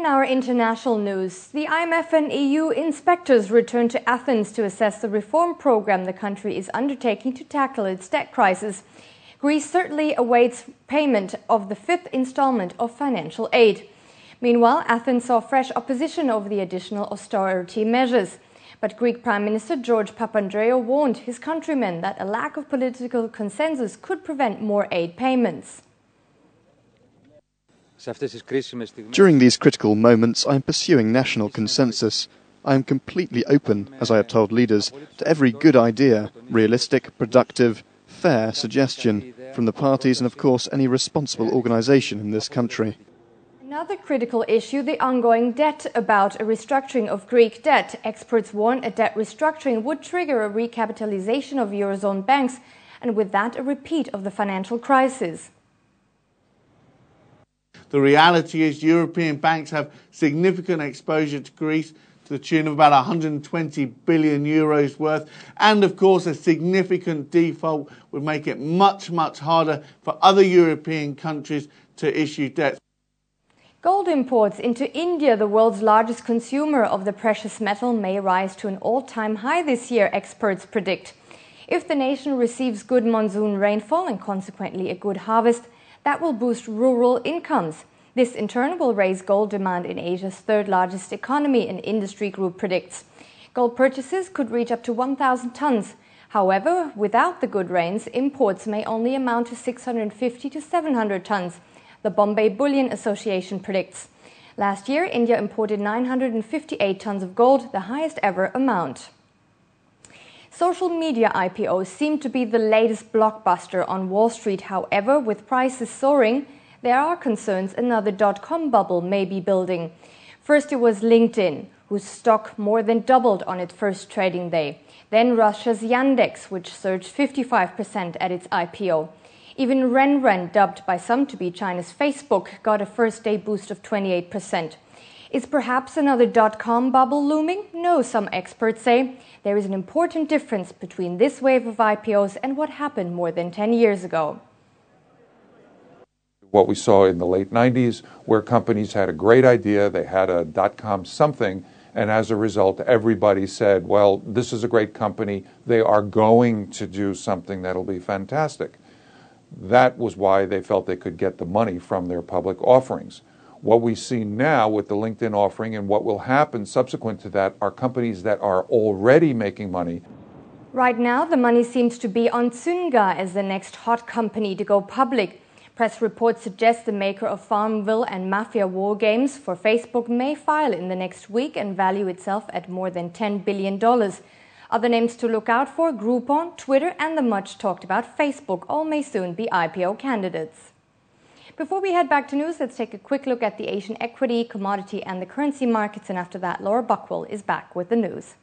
our international news, the IMF and EU inspectors returned to Athens to assess the reform program the country is undertaking to tackle its debt crisis. Greece certainly awaits payment of the fifth installment of financial aid. Meanwhile, Athens saw fresh opposition over the additional austerity measures. But Greek Prime Minister George Papandreou warned his countrymen that a lack of political consensus could prevent more aid payments. During these critical moments, I am pursuing national consensus. I am completely open, as I have told leaders, to every good idea, realistic, productive, fair suggestion from the parties and, of course, any responsible organisation in this country. Another critical issue, the ongoing debt. About a restructuring of Greek debt. Experts warn a debt restructuring would trigger a recapitalisation of Eurozone banks, and with that a repeat of the financial crisis. The reality is European banks have significant exposure to Greece to the tune of about 120 billion euros worth. And of course, a significant default would make it much, much harder for other European countries to issue debt. Gold imports into India, the world's largest consumer of the precious metal, may rise to an all-time high this year, experts predict. If the nation receives good monsoon rainfall and consequently a good harvest, that will boost rural incomes. This in turn will raise gold demand in Asia's third largest economy, an industry group predicts. Gold purchases could reach up to 1,000 tons. However, without the good rains, imports may only amount to 650 to 700 tons. The Bombay Bullion Association predicts. Last year, India imported 958 tons of gold, the highest ever amount. Social media IPOs seem to be the latest blockbuster on Wall Street. However, with prices soaring, there are concerns another dot-com bubble may be building. First, it was LinkedIn, whose stock more than doubled on its first trading day. Then Russia's Yandex, which surged 55% at its IPO. Even Renren, dubbed by some to be China's Facebook, got a first-day boost of 28%. Is perhaps another dot-com bubble looming? No, some experts say. There is an important difference between this wave of IPOs and what happened more than 10 years ago. What we saw in the late 90s, where companies had a great idea, they had a dot-com something, and as a result, everybody said, well, this is a great company, they are going to do something that'll be fantastic. That was why they felt they could get the money from their public offerings. What we see now with the LinkedIn offering and what will happen subsequent to that are companies that are already making money. Right now, the money seems to be on Zynga as the next hot company to go public. Press reports suggest the maker of Farmville and Mafia war games for Facebook may file in the next week and value itself at more than $10 billion. Other names to look out for, Groupon, Twitter and the much talked about Facebook all may soon be IPO candidates. Before we head back to news, let's take a quick look at the Asian equity, commodity and the currency markets, and after that, Laura Buckwell is back with the news.